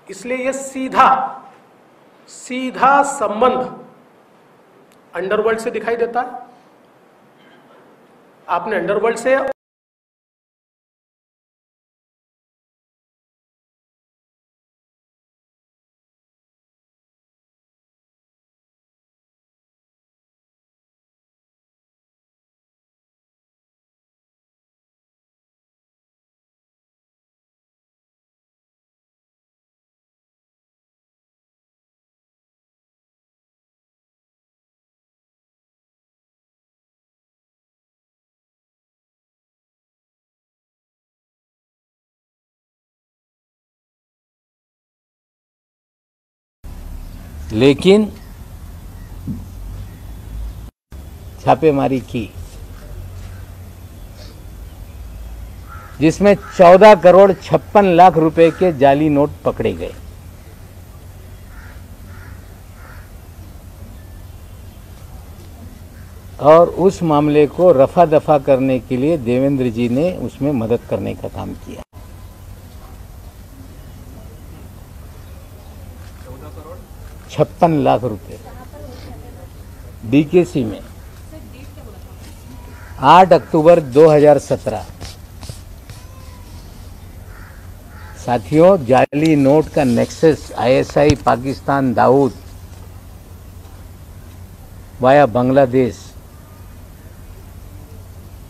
इसलिए ये सीधा सीधा संबंध अंडरवर्ल्ड से दिखाई देता है। आपने अंडरवर्ल्ड से लेकिन छापेमारी की जिसमें 14 करोड़ 56 लाख रुपए के जाली नोट पकड़े गए। और उस मामले को रफा दफा करने के लिए देवेंद्र जी ने उसमें मदद करने का काम किया। 56 लाख रुपए डीकेसी में 8 अक्टूबर 2017। साथियों, जाली नोट का nexus ISI Pakistan Dawood via Bangladesh,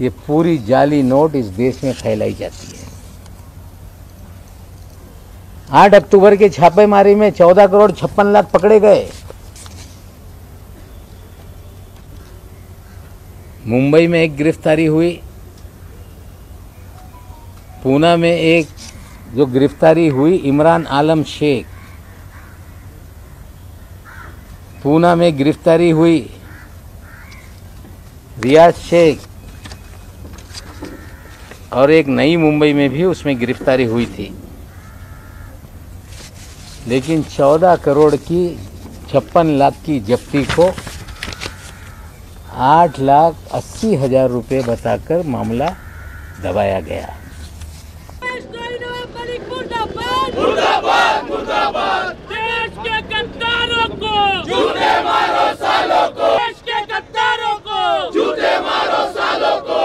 ये पूरी जाली नोट इस देश में फैलाई जाती है। 8 अक्टूबर के छापेमारी में 14 करोड़ 56 लाख पकड़े गए। मुंबई में एक गिरफ्तारी हुई, पूना में एक जो गिरफ्तारी हुई इमरान आलम शेख, पूना में गिरफ्तारी हुई रियाज शेख, और एक नई मुंबई में भी उसमें गिरफ्तारी हुई थी। लेकिन 14 करोड़ की 56 लाख की जब्ती को 8,80,000 रुपये बताकर मामला दबाया गया। मुर्दाबाद मुर्दाबाद, देश के गद्दारों को जूते मारो, सालों को देश के गद्दारों को जूते मारो, सालों को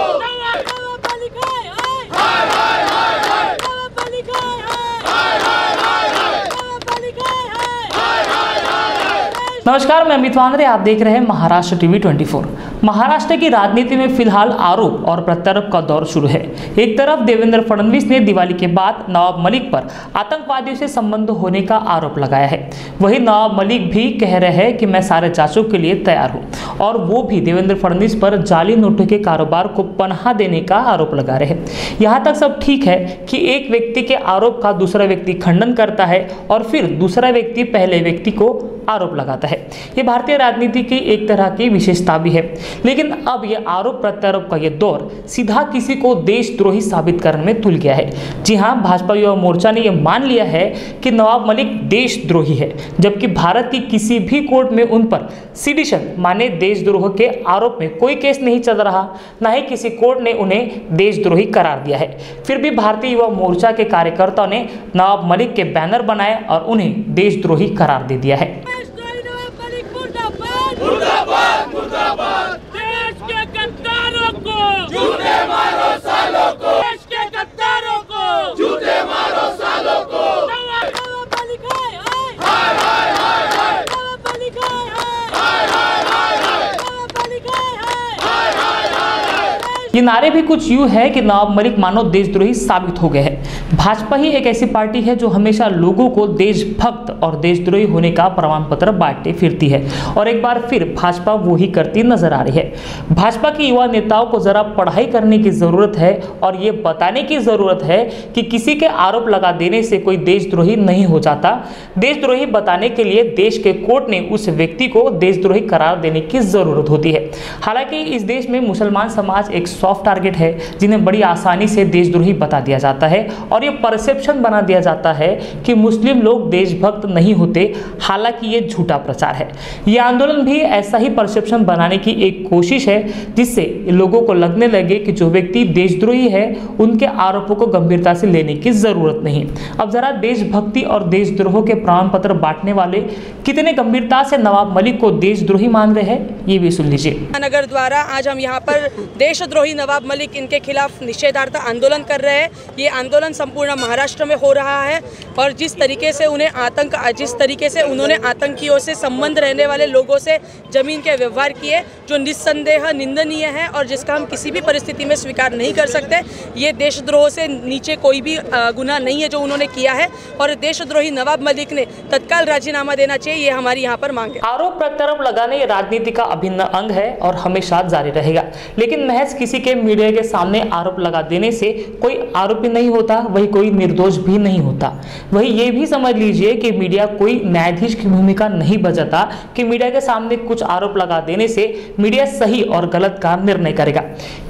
नमस्कार, मैं अमित वांगरे, आप देख रहे हैं महाराष्ट्र टीवी 24। महाराष्ट्र की राजनीति में फिलहाल आरोप और प्रत्यारोप का दौर शुरू है। एक तरफ देवेंद्र फडणवीस ने दिवाली के बाद नवाब मलिक पर आतंकवादियों से संबंध होने का आरोप लगाया है। वहीं नवाब मलिक भी कह रहे हैं कि मैं सारे जांचों के लिए तैयार हूं, और वो भी देवेंद्र फडणवीस पर जाली नोटों के कारोबार को पनाह देने का आरोप लगा रहे हैं। यहाँ तक सब ठीक है कि एक व्यक्ति के आरोप का दूसरा व्यक्ति खंडन करता है और फिर दूसरा व्यक्ति पहले व्यक्ति को आरोप लगाता है। ये भारतीय राजनीति की एक तरह की विशेषता भी है। लेकिन अब ये आरोप प्रत्यारोप का ये दौर सीधा किसी को देशद्रोही साबित करने में तुल गया है। जी हाँ, भाजपा युवा मोर्चा ने यह मान लिया है कि नवाब मलिक देशद्रोही है, जबकि भारत की किसी भी कोर्ट में उन पर सिडिशन माने देशद्रोह के आरोप में कोई केस नहीं चल रहा, न ही किसी कोर्ट ने उन्हें देशद्रोही करार दिया है। फिर भी भारतीय युवा मोर्चा के कार्यकर्ताओं ने नवाब मलिक के बैनर बनाए और उन्हें देशद्रोही करार दे दिया है। मुर्दाबाद मुर्दाबाद, देश के गद्दारों को जूते मारो, सालों को देश के गद्दारों को जूते मारो, सालों को ये नारे भी कुछ यूं है कि नवाब मलिक मानो देशद्रोही साबित हो गए हैं। भाजपा ही एक ऐसी पार्टी है जो हमेशा लोगों को देशभक्त और देशद्रोही होने का प्रमाण पत्र बांटते फिरती है, और एक बार फिर भाजपा वो ही करती नजर आ रही है। भाजपा के युवा नेताओं को जरा पढ़ाई करने की जरूरत है और ये बताने की जरूरत है कि किसी के आरोप लगा देने से कोई देशद्रोही नहीं हो जाता। देशद्रोही बताने के लिए देश के कोर्ट ने उस व्यक्ति को देशद्रोही करार देने की जरूरत होती है। हालांकि इस देश में मुसलमान समाज एक सॉफ्ट टारगेट है, जिन्हें बड़ी आसानी से देशद्रोही बता दिया जाता है और ये परसेप्शन बना दिया जाता है कि मुस्लिम लोग देशभक्त नहीं होते, हालांकि ये झूठा प्रचार है। ये आंदोलन भी ऐसा ही परसेप्शन बनाने की एक कोशिश है, जिससे लोगों को लगने लगे कि जो व्यक्ति देशद्रोही है उनके आरोपों को गंभीरता से लेने की जरूरत नहीं। अब जरा देशभक्ति और देशद्रोह के प्रमाण पत्र बांटने वाले कितने गंभीरता से नवाब मलिक को देशद्रोही मान रहे हैं, ये भी सुन लीजिए। नगर द्वारा आज हम यहाँ पर देशद्रोही नवाब मलिक इनके खिलाफ निषेधार्थ आंदोलन कर रहे हैं। ये आंदोलन संपूर्ण महाराष्ट्र में हो रहा है और जिस तरीके से उन्होंने आतंकियों से संबंध रहने वाले लोगों से जमीन के व्यवहार किए, जो निस्संदेह निंदनीय है और जिसका हम किसी भी परिस्थिति में स्वीकार नहीं कर सकते। ये देशद्रोह से नीचे कोई भी गुनाह नहीं है जो उन्होंने किया है और देशद्रोही नवाब मलिक ने तत्काल राजीनामा देना चाहिए, ये हमारी यहाँ पर मांग है। आरोप प्रत्यारोप लगाने ये राजनीति का अभिन्न अंग है और हमेशा जारी रहेगा, लेकिन महज किसी के मीडिया के सामने आरोप लगा देने से कोई आरोपी नहीं होता, वही कोई निर्दोष भी नहीं होता। वही ये भी समझ लीजिए कि मीडिया कोई न्यायाधीश की भूमिका नहीं बजाता कि मीडिया के सामने कुछ आरोप लगा देने से मीडिया सही और गलत का निर्णय करेगा।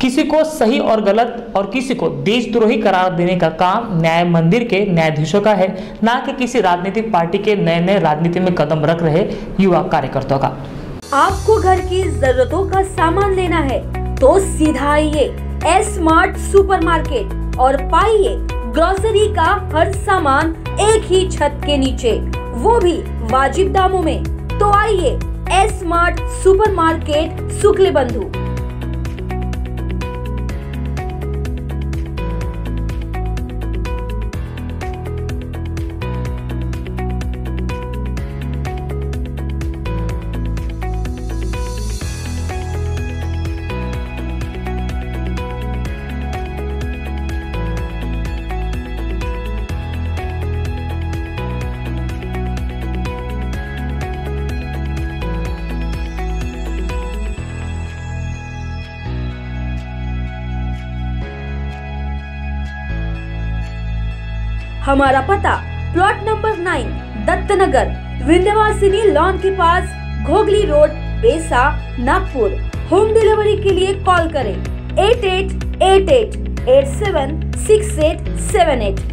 किसी को सही और गलत और किसी को देशद्रोही करार देने का काम न्याय मंदिर के न्यायाधीशों का है, ना कि किसी राजनीतिक पार्टी के नए राजनीति में कदम रख रहे युवा कार्यकर्ताओं का। आपको घर की जरूरतों का सामान लेना है तो सीधा आइए स्मार्ट सुपरमार्केट और पाइए ग्रोसरी का हर सामान एक ही छत के नीचे, वो भी वाजिब दामों में। तो आइए स्मार्ट सुपरमार्केट शुक्ल बंधु। हमारा पता plot number 9 Dattanagar Vindhyavasini lawn के पास, Ghogli road, Besa, Nagpur. Home delivery के लिए कॉल करें 8888876878।